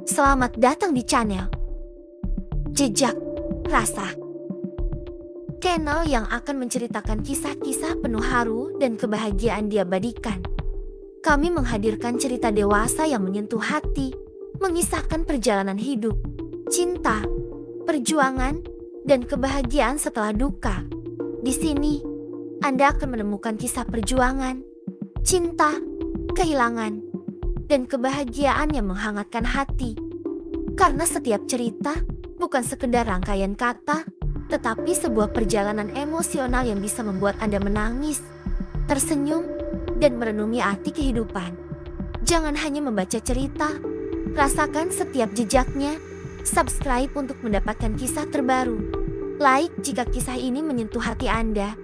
Selamat datang di channel Jejak Rasa, channel yang akan menceritakan kisah-kisah penuh haru dan kebahagiaan diabadikan. Kami menghadirkan cerita dewasa yang menyentuh hati, mengisahkan perjalanan hidup, cinta, perjuangan, dan kebahagiaan setelah duka. Di sini, Anda akan menemukan kisah perjuangan, cinta, kehilangan, dan kebahagiaan yang menghangatkan hati. Karena setiap cerita bukan sekedar rangkaian kata, tetapi sebuah perjalanan emosional yang bisa membuat Anda menangis, tersenyum, dan merenungi arti kehidupan. Jangan hanya membaca cerita, rasakan setiap jejaknya. Subscribe untuk mendapatkan kisah terbaru. Like jika kisah ini menyentuh hati Anda.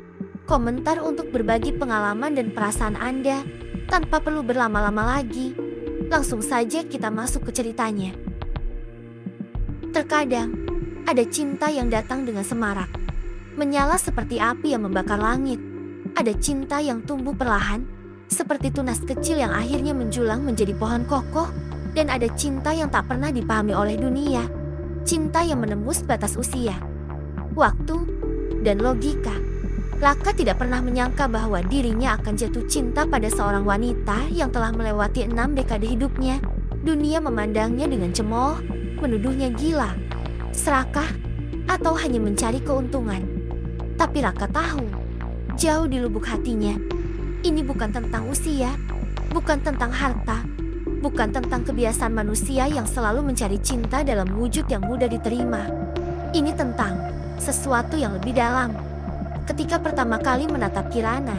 Komentar untuk berbagi pengalaman dan perasaan Anda tanpa perlu berlama-lama lagi. Langsung saja kita masuk ke ceritanya. Terkadang, ada cinta yang datang dengan semarak, menyala seperti api yang membakar langit. Ada cinta yang tumbuh perlahan, seperti tunas kecil yang akhirnya menjulang menjadi pohon kokoh. Dan ada cinta yang tak pernah dipahami oleh dunia, cinta yang menembus batas usia, waktu, dan logika. Raka tidak pernah menyangka bahwa dirinya akan jatuh cinta pada seorang wanita yang telah melewati 6 dekade hidupnya. Dunia memandangnya dengan cemooh, menuduhnya gila, serakah, atau hanya mencari keuntungan. Tapi Raka tahu, jauh di lubuk hatinya, ini bukan tentang usia, bukan tentang harta, bukan tentang kebiasaan manusia yang selalu mencari cinta dalam wujud yang mudah diterima. Ini tentang sesuatu yang lebih dalam. Ketika pertama kali menatap Kirana,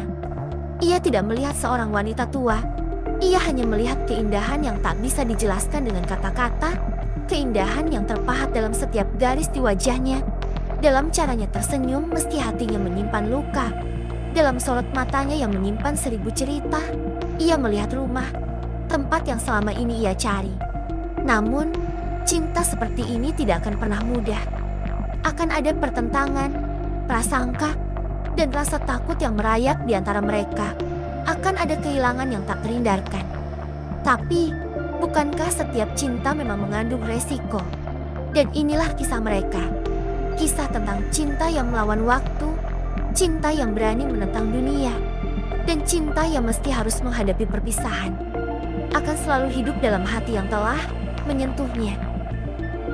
ia tidak melihat seorang wanita tua. Ia hanya melihat keindahan yang tak bisa dijelaskan dengan kata-kata, keindahan yang terpahat dalam setiap garis di wajahnya, dalam caranya tersenyum meski hatinya menyimpan luka, dalam sorot matanya yang menyimpan 1000 cerita. Ia melihat rumah, tempat yang selama ini ia cari. Namun, cinta seperti ini tidak akan pernah mudah. Akan ada pertentangan, prasangka, dan rasa takut yang merayap di antara mereka. Akan ada kehilangan yang tak terhindarkan. Tapi, bukankah setiap cinta memang mengandung resiko? Dan inilah kisah mereka. Kisah tentang cinta yang melawan waktu, cinta yang berani menentang dunia, dan cinta yang mesti harus menghadapi perpisahan. Akan selalu hidup dalam hati yang telah menyentuhnya.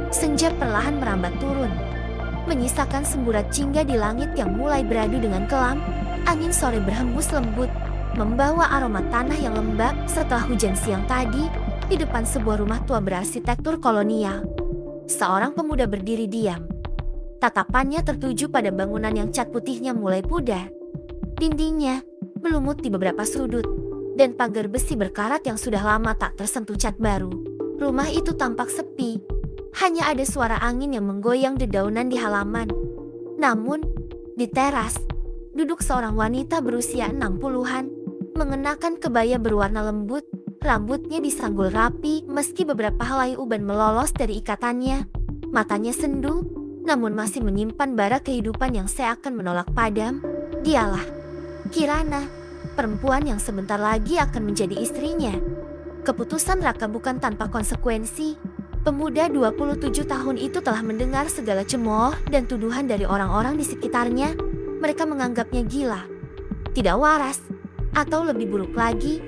Senja perlahan merambat turun, menyisakan semburat jingga di langit yang mulai beradu dengan kelam. Angin sore berhembus lembut, membawa aroma tanah yang lembab setelah hujan siang tadi. Di depan sebuah rumah tua berarsitektur kolonial, seorang pemuda berdiri diam. Tatapannya tertuju pada bangunan yang cat putihnya mulai pudar. Dindingnya melumut di beberapa sudut, dan pagar besi berkarat yang sudah lama tak tersentuh cat baru. Rumah itu tampak sepi, hanya ada suara angin yang menggoyang dedaunan di halaman. Namun, di teras, duduk seorang wanita berusia 60-an, mengenakan kebaya berwarna lembut, rambutnya disanggul rapi meski beberapa helai uban melolos dari ikatannya. Matanya sendu, namun masih menyimpan bara kehidupan yang seakan menolak padam. Dialah Kirana, perempuan yang sebentar lagi akan menjadi istrinya. Keputusan Raka bukan tanpa konsekuensi. Pemuda 27 tahun itu telah mendengar segala cemooh dan tuduhan dari orang-orang di sekitarnya. Mereka menganggapnya gila, tidak waras, atau lebih buruk lagi,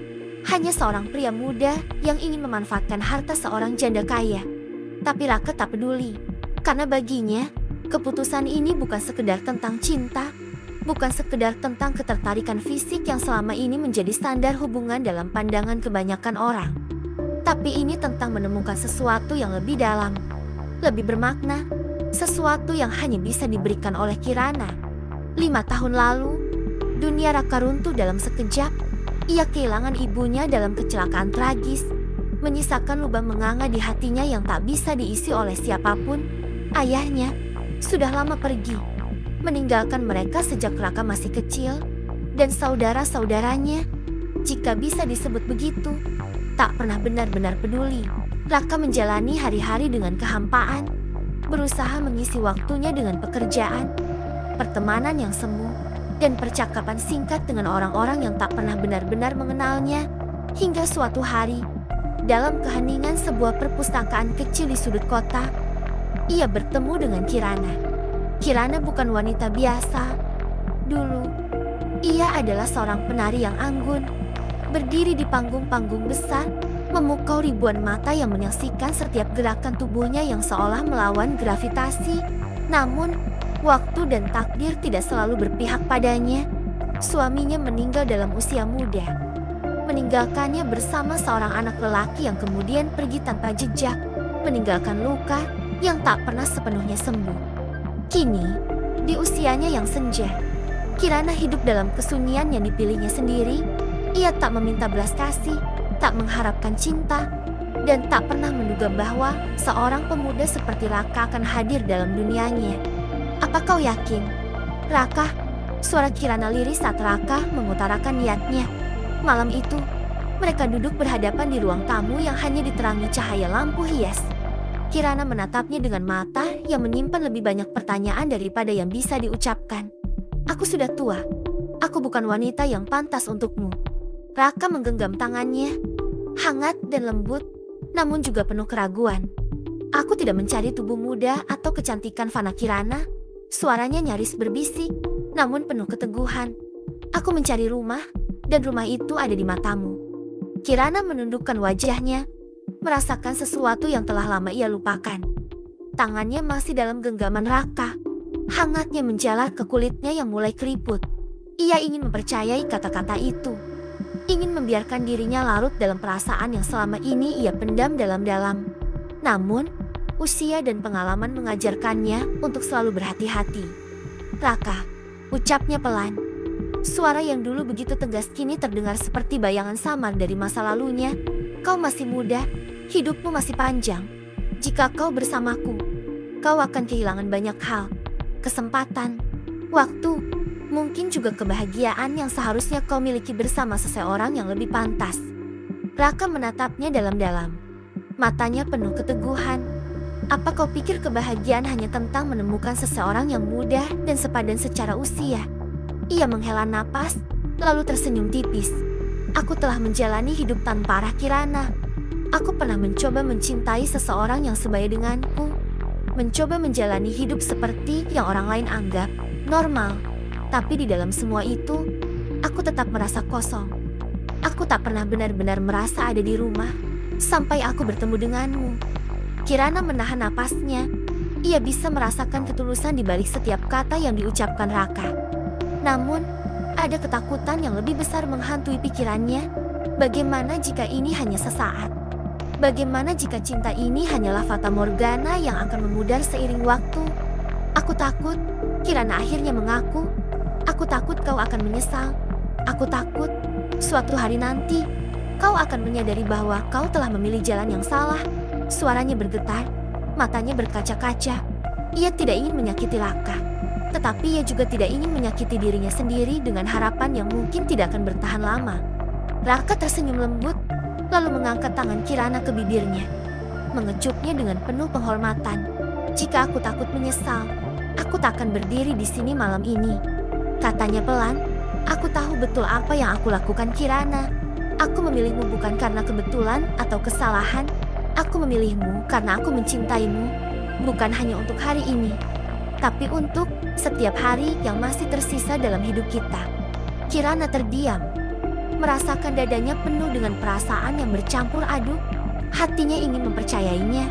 hanya seorang pria muda yang ingin memanfaatkan harta seorang janda kaya. Tapi Raka tak peduli, karena baginya, keputusan ini bukan sekedar tentang cinta, bukan sekedar tentang ketertarikan fisik yang selama ini menjadi standar hubungan dalam pandangan kebanyakan orang. Tapi ini tentang menemukan sesuatu yang lebih dalam, lebih bermakna, sesuatu yang hanya bisa diberikan oleh Kirana. 5 tahun lalu, dunia Raka runtuh dalam sekejap. Ia kehilangan ibunya dalam kecelakaan tragis, menyisakan lubang menganga di hatinya yang tak bisa diisi oleh siapapun. Ayahnya sudah lama pergi, meninggalkan mereka sejak Raka masih kecil, dan saudara-saudaranya, jika bisa disebut begitu, tak pernah benar-benar peduli. Raka menjalani hari-hari dengan kehampaan, berusaha mengisi waktunya dengan pekerjaan, pertemanan yang semu, dan percakapan singkat dengan orang-orang yang tak pernah benar-benar mengenalnya. Hingga suatu hari, Dalam keheningan sebuah perpustakaan kecil di sudut kota, ia bertemu dengan Kirana. Kirana bukan wanita biasa. Dulu, ia adalah seorang penari yang anggun, berdiri di panggung-panggung besar, memukau ribuan mata yang menyaksikan setiap gerakan tubuhnya yang seolah melawan gravitasi. Namun, waktu dan takdir tidak selalu berpihak padanya. Suaminya meninggal dalam usia muda, meninggalkannya bersama seorang anak lelaki yang kemudian pergi tanpa jejak, meninggalkan luka yang tak pernah sepenuhnya sembuh. Kini, di usianya yang senja, Kirana hidup dalam kesunyian yang dipilihnya sendiri. Ia tak meminta belas kasih, tak mengharapkan cinta, dan tak pernah menduga bahwa seorang pemuda seperti Raka akan hadir dalam dunianya. Apa kau yakin? Raka, suara Kirana lirih saat Raka mengutarakan niatnya. Malam itu, mereka duduk berhadapan di ruang tamu yang hanya diterangi cahaya lampu hias. Kirana menatapnya dengan mata yang menyimpan lebih banyak pertanyaan daripada yang bisa diucapkan. Aku sudah tua. Aku bukan wanita yang pantas untukmu. Raka menggenggam tangannya, hangat dan lembut, namun juga penuh keraguan. Aku tidak mencari tubuh muda atau kecantikan fana Kirana. Suaranya nyaris berbisik, namun penuh keteguhan. Aku mencari rumah, dan rumah itu ada di matamu. Kirana menundukkan wajahnya, merasakan sesuatu yang telah lama ia lupakan. Tangannya masih dalam genggaman Raka. Hangatnya menjalar ke kulitnya yang mulai keriput. Ia ingin mempercayai kata-kata itu. Ingin membiarkan dirinya larut dalam perasaan yang selama ini ia pendam dalam-dalam. Namun, usia dan pengalaman mengajarkannya untuk selalu berhati-hati. Raka, ucapnya pelan. Suara yang dulu begitu tegas kini terdengar seperti bayangan samar dari masa lalunya. Kau masih muda, hidupmu masih panjang. Jika kau bersamaku, kau akan kehilangan banyak hal. Kesempatan, waktu, mungkin juga kebahagiaan yang seharusnya kau miliki bersama seseorang yang lebih pantas. Raka menatapnya dalam-dalam. Matanya penuh keteguhan. Apa kau pikir kebahagiaan hanya tentang menemukan seseorang yang muda dan sepadan secara usia? Ia menghela napas, lalu tersenyum tipis. Aku telah menjalani hidup tanpa arah Kirana. Aku pernah mencoba mencintai seseorang yang sebaya denganku. Mencoba menjalani hidup seperti yang orang lain anggap normal. Tapi di dalam semua itu, aku tetap merasa kosong. Aku tak pernah benar-benar merasa ada di rumah, sampai aku bertemu denganmu. Kirana menahan napasnya. Ia bisa merasakan ketulusan di balik setiap kata yang diucapkan Raka. Namun, ada ketakutan yang lebih besar menghantui pikirannya. Bagaimana jika ini hanya sesaat? Bagaimana jika cinta ini hanyalah fata morgana yang akan memudar seiring waktu? Aku takut, Kirana akhirnya mengaku. Aku takut kau akan menyesal. Aku takut, suatu hari nanti, kau akan menyadari bahwa kau telah memilih jalan yang salah. Suaranya bergetar, matanya berkaca-kaca. Ia tidak ingin menyakiti Raka. Tetapi ia juga tidak ingin menyakiti dirinya sendiri dengan harapan yang mungkin tidak akan bertahan lama. Raka tersenyum lembut, lalu mengangkat tangan Kirana ke bibirnya, mengecupnya dengan penuh penghormatan. Jika aku takut menyesal, aku tak akan berdiri di sini malam ini. Katanya pelan, aku tahu betul apa yang aku lakukan Kirana. Aku memilihmu bukan karena kebetulan atau kesalahan. Aku memilihmu karena aku mencintaimu, bukan hanya untuk hari ini, tapi untuk setiap hari yang masih tersisa dalam hidup kita. Kirana terdiam, merasakan dadanya penuh dengan perasaan yang bercampur aduk. Hatinya ingin mempercayainya,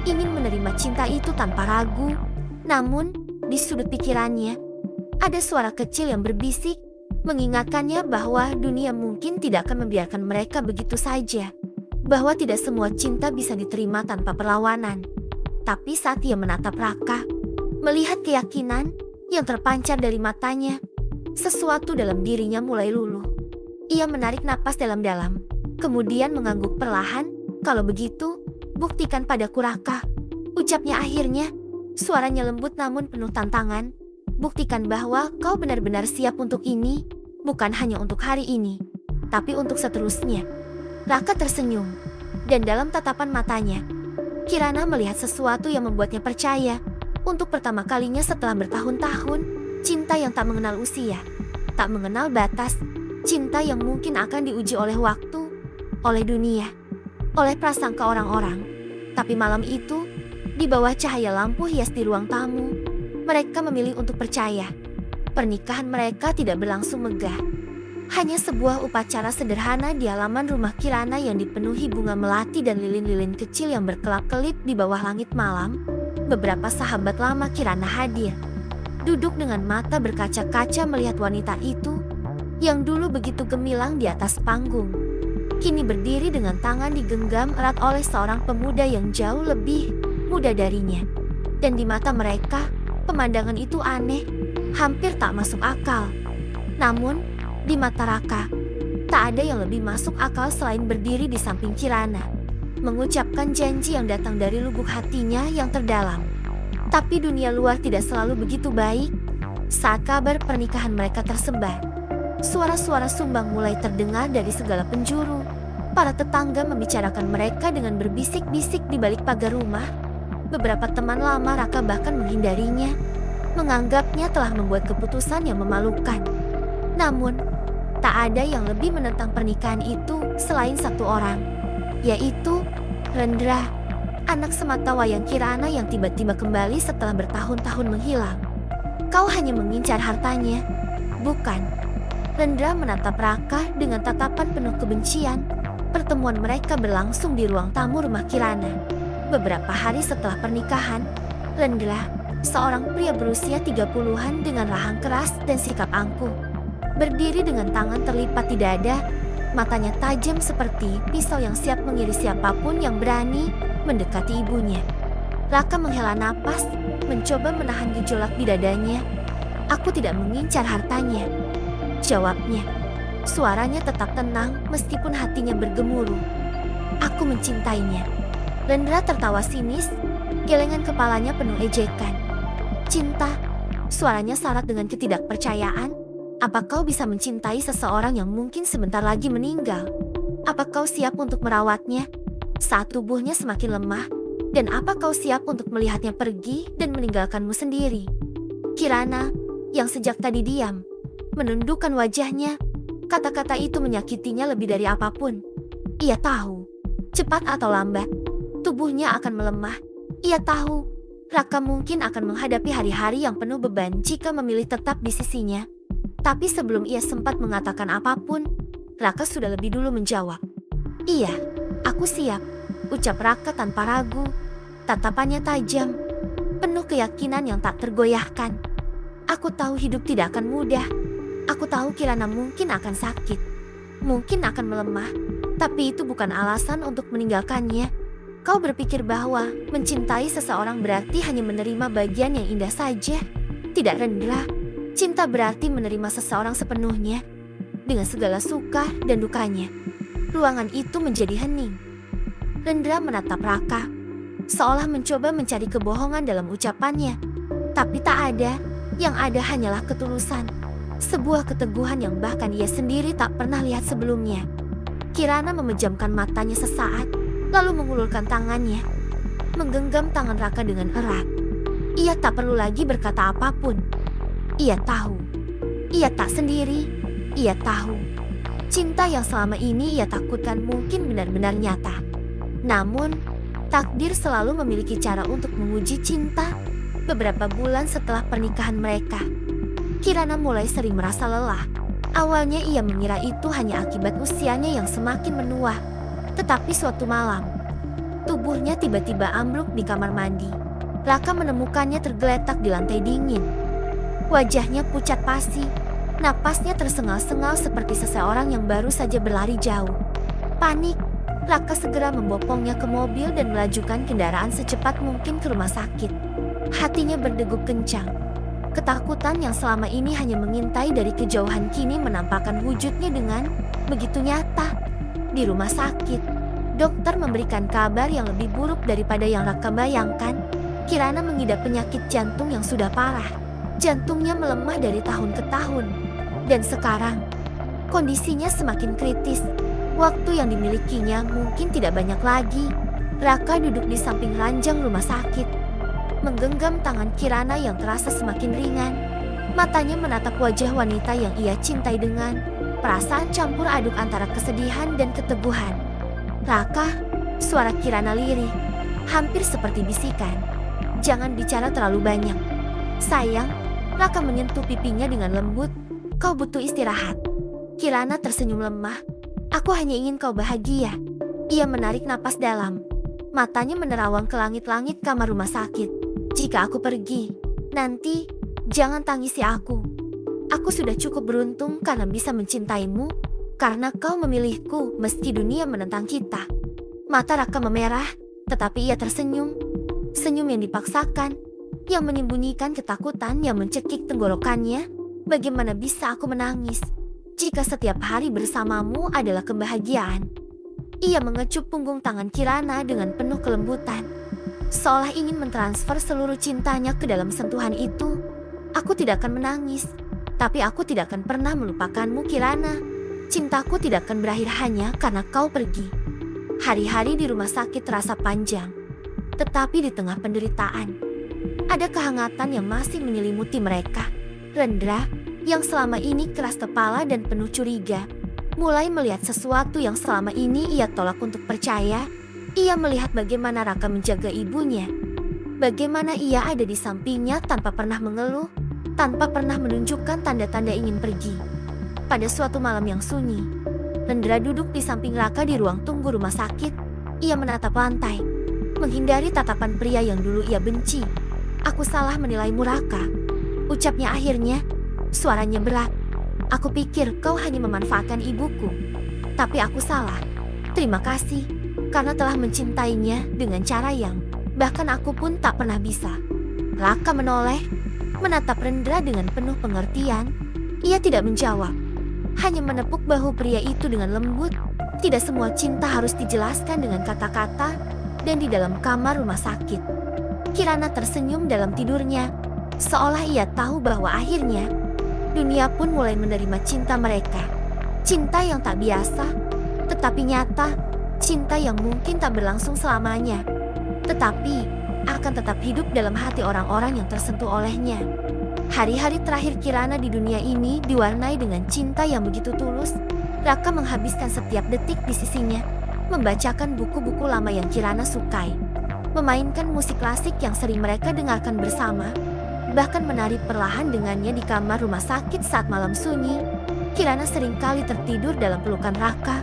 ingin menerima cinta itu tanpa ragu. Namun, di sudut pikirannya, ada suara kecil yang berbisik, mengingatkannya bahwa dunia mungkin tidak akan membiarkan mereka begitu saja. Bahwa tidak semua cinta bisa diterima tanpa perlawanan. Tapi saat ia menatap Raka, melihat keyakinan yang terpancar dari matanya, sesuatu dalam dirinya mulai luluh. Ia menarik napas dalam-dalam, kemudian mengangguk perlahan. Kalau begitu, buktikan padaku Raka, ucapnya akhirnya. Suaranya lembut namun penuh tantangan. Buktikan bahwa kau benar-benar siap untuk ini, bukan hanya untuk hari ini, tapi untuk seterusnya. Raka tersenyum, dan dalam tatapan matanya, Kirana melihat sesuatu yang membuatnya percaya. Untuk pertama kalinya setelah bertahun-tahun, cinta yang tak mengenal usia, tak mengenal batas, cinta yang mungkin akan diuji oleh waktu, oleh dunia, oleh prasangka orang-orang. Tapi malam itu, di bawah cahaya lampu hias di ruang tamu, mereka memilih untuk percaya. Pernikahan mereka tidak berlangsung megah. Hanya sebuah upacara sederhana di halaman rumah Kirana yang dipenuhi bunga melati dan lilin-lilin kecil yang berkelap-kelip di bawah langit malam. Beberapa sahabat lama Kirana hadir. Duduk dengan mata berkaca-kaca melihat wanita itu yang dulu begitu gemilang di atas panggung. Kini berdiri dengan tangan digenggam erat oleh seorang pemuda yang jauh lebih muda darinya. Dan di mata mereka, pemandangan itu aneh, hampir tak masuk akal. Namun, di mata Raka, tak ada yang lebih masuk akal selain berdiri di samping Kirana, mengucapkan janji yang datang dari lubuk hatinya yang terdalam. Tapi dunia luar tidak selalu begitu baik. Saat kabar pernikahan mereka tersebar, suara-suara sumbang mulai terdengar dari segala penjuru. Para tetangga membicarakan mereka dengan berbisik-bisik di balik pagar rumah. Beberapa teman lama Raka bahkan menghindarinya, menganggapnya telah membuat keputusan yang memalukan. Namun, tak ada yang lebih menentang pernikahan itu selain satu orang, yaitu Rendra, anak sematawayang Kirana yang tiba-tiba kembali setelah bertahun-tahun menghilang. Kau hanya mengincar hartanya, bukan? Rendra menatap Raka dengan tatapan penuh kebencian. Pertemuan mereka berlangsung di ruang tamu rumah Kirana. Beberapa hari setelah pernikahan, Rendra, seorang pria berusia 30-an dengan rahang keras dan sikap angkuh, berdiri dengan tangan terlipat di dada, matanya tajam seperti pisau yang siap mengiris siapapun yang berani mendekati ibunya. Raka menghela napas, mencoba menahan gejolak di dadanya. Aku tidak mengincar hartanya, jawabnya. Suaranya tetap tenang meskipun hatinya bergemuruh. Aku mencintainya. Rendra tertawa sinis, gelengan kepalanya penuh ejekan. Cinta, suaranya syarat dengan ketidakpercayaan. Apa kau bisa mencintai seseorang yang mungkin sebentar lagi meninggal? Apa kau siap untuk merawatnya saat tubuhnya semakin lemah? Dan apa kau siap untuk melihatnya pergi dan meninggalkanmu sendiri? Kirana, yang sejak tadi diam, menundukkan wajahnya. Kata-kata itu menyakitinya lebih dari apapun. Ia tahu, cepat atau lambat, tubuhnya akan melemah. Ia tahu, Raka mungkin akan menghadapi hari-hari yang penuh beban jika memilih tetap di sisinya. Tapi sebelum ia sempat mengatakan apapun, Raka sudah lebih dulu menjawab. Iya, aku siap, ucap Raka tanpa ragu. Tatapannya tajam, penuh keyakinan yang tak tergoyahkan. Aku tahu hidup tidak akan mudah. Aku tahu Kirana mungkin akan sakit, mungkin akan melemah, tapi itu bukan alasan untuk meninggalkannya. Kau berpikir bahwa mencintai seseorang berarti hanya menerima bagian yang indah saja? Tidak, Rendra. Cinta berarti menerima seseorang sepenuhnya, dengan segala suka dan dukanya. Ruangan itu menjadi hening. Rendra menatap Raka, seolah mencoba mencari kebohongan dalam ucapannya. Tapi tak ada, yang ada hanyalah ketulusan. Sebuah keteguhan yang bahkan ia sendiri tak pernah lihat sebelumnya. Kirana memejamkan matanya sesaat, lalu mengulurkan tangannya, menggenggam tangan Raka dengan erat. Ia tak perlu lagi berkata apapun. Ia tahu, ia tak sendiri, ia tahu. Cinta yang selama ini ia takutkan mungkin benar-benar nyata. Namun, takdir selalu memiliki cara untuk menguji cinta. Beberapa bulan setelah pernikahan mereka, Kirana mulai sering merasa lelah. Awalnya ia mengira itu hanya akibat usianya yang semakin menua. Tetapi suatu malam, tubuhnya tiba-tiba ambruk di kamar mandi. Raka menemukannya tergeletak di lantai dingin. Wajahnya pucat pasi, napasnya tersengal-sengal seperti seseorang yang baru saja berlari jauh. Panik, Raka segera membopongnya ke mobil dan melajukan kendaraan secepat mungkin ke rumah sakit. Hatinya berdegup kencang. Ketakutan yang selama ini hanya mengintai dari kejauhan kini menampakkan wujudnya dengan begitu nyata. Di rumah sakit, dokter memberikan kabar yang lebih buruk daripada yang Raka bayangkan. Kirana mengidap penyakit jantung yang sudah parah. Jantungnya melemah dari tahun ke tahun. Dan sekarang, kondisinya semakin kritis. Waktu yang dimilikinya mungkin tidak banyak lagi. Raka duduk di samping ranjang rumah sakit, menggenggam tangan Kirana yang terasa semakin ringan. Matanya menatap wajah wanita yang ia cintai dengan perasaan campur aduk antara kesedihan dan keteguhan. Raka, Suara Kirana lirih, hampir seperti bisikan. Jangan bicara terlalu banyak. Sayang, Raka menyentuh pipinya dengan lembut. Kau butuh istirahat. Kirana tersenyum lemah. Aku hanya ingin kau bahagia. Ia menarik napas dalam. Matanya menerawang ke langit-langit kamar rumah sakit. Jika aku pergi, nanti jangan tangisi aku. Aku sudah cukup beruntung karena bisa mencintaimu. Karena kau memilihku meski dunia menentang kita. Mata Raka memerah, tetapi ia tersenyum. Senyum yang dipaksakan, yang menyembunyikan ketakutan yang mencekik tenggorokannya. Bagaimana bisa aku menangis jika setiap hari bersamamu adalah kebahagiaan? Ia mengecup punggung tangan Kirana dengan penuh kelembutan, seolah ingin mentransfer seluruh cintanya ke dalam sentuhan itu. Aku tidak akan menangis, tapi aku tidak akan pernah melupakanmu, Kirana. Cintaku tidak akan berakhir hanya karena kau pergi. Hari-hari di rumah sakit terasa panjang, tetapi di tengah penderitaan, ada kehangatan yang masih menyelimuti mereka. Rendra, yang selama ini keras kepala dan penuh curiga, mulai melihat sesuatu yang selama ini ia tolak untuk percaya. Ia melihat bagaimana Raka menjaga ibunya, bagaimana ia ada di sampingnya tanpa pernah mengeluh, tanpa pernah menunjukkan tanda-tanda ingin pergi. Pada suatu malam yang sunyi, Rendra duduk di samping Raka di ruang tunggu rumah sakit. Ia menatap lantai, menghindari tatapan pria yang dulu ia benci. Aku salah menilaimu, Raka, ucapnya akhirnya. Suaranya berat. Aku pikir kau hanya memanfaatkan ibuku, tapi aku salah. Terima kasih, karena telah mencintainya dengan cara yang bahkan aku pun tak pernah bisa. Raka menoleh, menatap Rendra dengan penuh pengertian. Ia tidak menjawab, hanya menepuk bahu pria itu dengan lembut. Tidak semua cinta harus dijelaskan dengan kata-kata. Dan di dalam kamar rumah sakit, Kirana tersenyum dalam tidurnya, seolah ia tahu bahwa akhirnya dunia pun mulai menerima cinta mereka. Cinta yang tak biasa, tetapi nyata. Cinta yang mungkin tak berlangsung selamanya, tetapi akan tetap hidup dalam hati orang-orang yang tersentuh olehnya. Hari-hari terakhir Kirana di dunia ini diwarnai dengan cinta yang begitu tulus. Raka menghabiskan setiap detik di sisinya, membacakan buku-buku lama yang Kirana sukai, memainkan musik klasik yang sering mereka dengarkan bersama, bahkan menari perlahan dengannya di kamar rumah sakit saat malam sunyi. Kirana seringkali tertidur dalam pelukan Raka,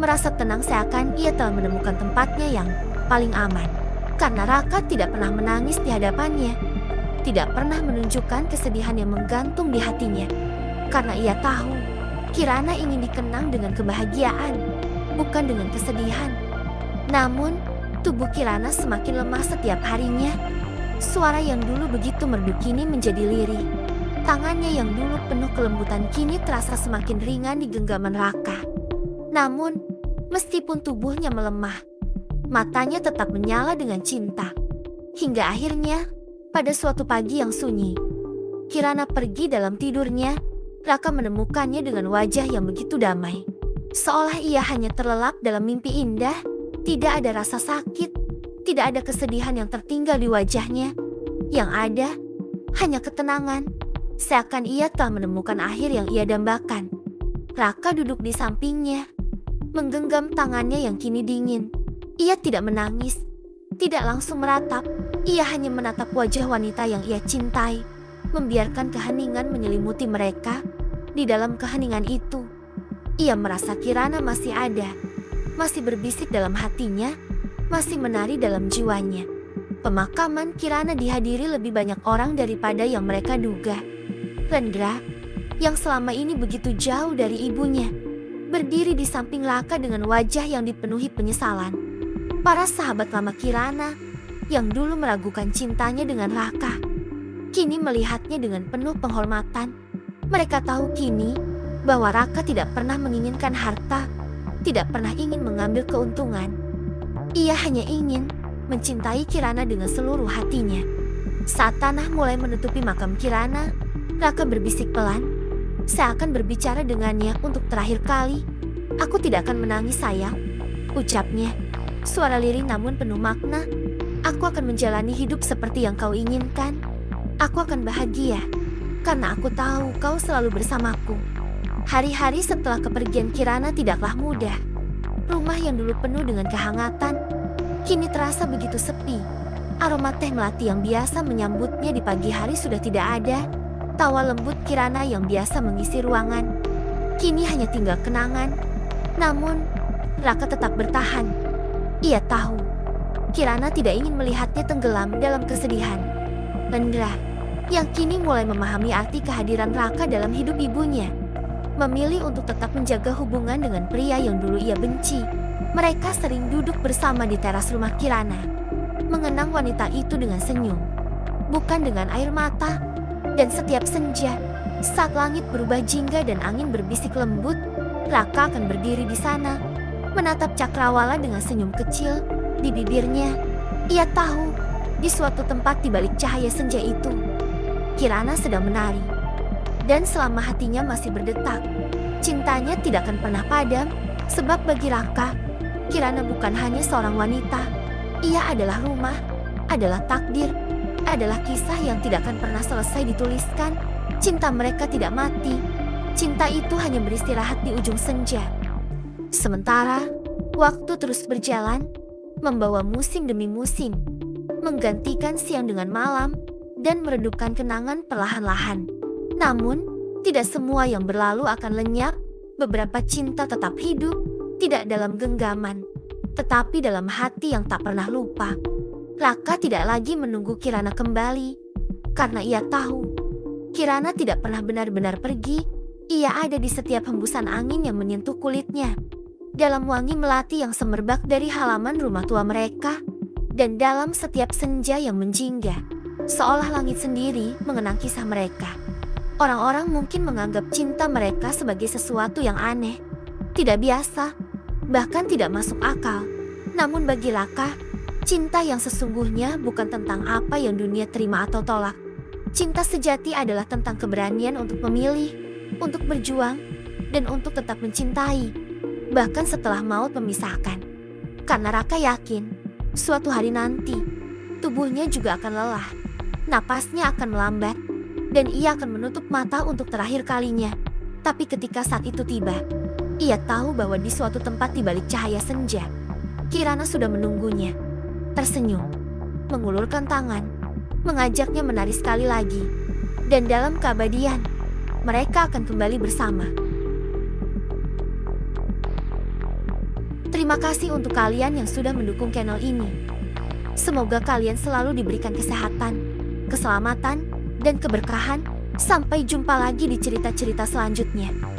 merasa tenang seakan ia telah menemukan tempatnya yang paling aman. Karena Raka tidak pernah menangis di hadapannya, tidak pernah menunjukkan kesedihan yang menggantung di hatinya. Karena ia tahu, Kirana ingin dikenang dengan kebahagiaan, bukan dengan kesedihan. Namun, tubuh Kirana semakin lemah setiap harinya. Suara yang dulu begitu merdu kini menjadi lirih. Tangannya yang dulu penuh kelembutan kini terasa semakin ringan di genggaman Raka. Namun, meskipun tubuhnya melemah, matanya tetap menyala dengan cinta. Hingga akhirnya, pada suatu pagi yang sunyi, Kirana pergi dalam tidurnya. Raka menemukannya dengan wajah yang begitu damai, seolah ia hanya terlelap dalam mimpi indah. Tidak ada rasa sakit, tidak ada kesedihan yang tertinggal di wajahnya. Yang ada hanya ketenangan, seakan ia telah menemukan akhir yang ia dambakan. Raka duduk di sampingnya, menggenggam tangannya yang kini dingin. Ia tidak menangis, tidak langsung meratap. Ia hanya menatap wajah wanita yang ia cintai, membiarkan keheningan menyelimuti mereka. Di dalam keheningan itu, ia merasa Kirana masih ada, masih berbisik dalam hatinya, masih menari dalam jiwanya. Pemakaman Kirana dihadiri lebih banyak orang daripada yang mereka duga. Rendra, yang selama ini begitu jauh dari ibunya, berdiri di samping Raka dengan wajah yang dipenuhi penyesalan. Para sahabat lama Kirana, yang dulu meragukan cintanya dengan Raka, kini melihatnya dengan penuh penghormatan. Mereka tahu kini bahwa Raka tidak pernah menginginkan harta, tidak pernah ingin mengambil keuntungan. Ia hanya ingin mencintai Kirana dengan seluruh hatinya. Saat tanah mulai menutupi makam Kirana, Raka berbisik pelan, seakan berbicara dengannya untuk terakhir kali. "Aku tidak akan menangis, sayang," ucapnya. Suara lirih namun penuh makna. "Aku akan menjalani hidup seperti yang kau inginkan. Aku akan bahagia, karena aku tahu kau selalu bersamaku." Hari-hari setelah kepergian Kirana tidaklah mudah. Rumah yang dulu penuh dengan kehangatan, kini terasa begitu sepi. Aroma teh melati yang biasa menyambutnya di pagi hari sudah tidak ada. Tawa lembut Kirana yang biasa mengisi ruangan, kini hanya tinggal kenangan. Namun, Raka tetap bertahan. Ia tahu, Kirana tidak ingin melihatnya tenggelam dalam kesedihan. Lendra, yang kini mulai memahami arti kehadiran Raka dalam hidup ibunya, memilih untuk tetap menjaga hubungan dengan pria yang dulu ia benci. Mereka sering duduk bersama di teras rumah Kirana, mengenang wanita itu dengan senyum, bukan dengan air mata. Dan setiap senja, saat langit berubah jingga dan angin berbisik lembut, Raka akan berdiri di sana, menatap Cakrawala dengan senyum kecil di bibirnya. Ia tahu, di suatu tempat di balik cahaya senja itu, Kirana sedang menari. Dan selama hatinya masih berdetak, cintanya tidak akan pernah padam, sebab bagi Raka, Kirana bukan hanya seorang wanita. Ia adalah rumah, adalah takdir, adalah kisah yang tidak akan pernah selesai dituliskan. Cinta mereka tidak mati. Cinta itu hanya beristirahat di ujung senja. Sementara, waktu terus berjalan, membawa musim demi musim, menggantikan siang dengan malam, dan meredupkan kenangan perlahan-lahan. Namun, tidak semua yang berlalu akan lenyap. Beberapa cinta tetap hidup, tidak dalam genggaman, tetapi dalam hati yang tak pernah lupa. Raka tidak lagi menunggu Kirana kembali, karena ia tahu Kirana tidak pernah benar-benar pergi. Ia ada di setiap hembusan angin yang menyentuh kulitnya, dalam wangi melati yang semerbak dari halaman rumah tua mereka, dan dalam setiap senja yang menjingga, seolah langit sendiri mengenang kisah mereka. Orang-orang mungkin menganggap cinta mereka sebagai sesuatu yang aneh, tidak biasa, bahkan tidak masuk akal. Namun bagi Raka, cinta yang sesungguhnya bukan tentang apa yang dunia terima atau tolak. Cinta sejati adalah tentang keberanian untuk memilih, untuk berjuang, dan untuk tetap mencintai, bahkan setelah maut memisahkan. Karena Raka yakin, suatu hari nanti, tubuhnya juga akan lelah, napasnya akan melambat, dan ia akan menutup mata untuk terakhir kalinya. Tapi ketika saat itu tiba, ia tahu bahwa di suatu tempat di balik cahaya senja, Kirana sudah menunggunya. Tersenyum, mengulurkan tangan, mengajaknya menari sekali lagi. Dan dalam keabadian, mereka akan kembali bersama. Terima kasih untuk kalian yang sudah mendukung channel ini. Semoga kalian selalu diberikan kesehatan, keselamatan, dan keberkahan. Sampai jumpa lagi di cerita-cerita selanjutnya.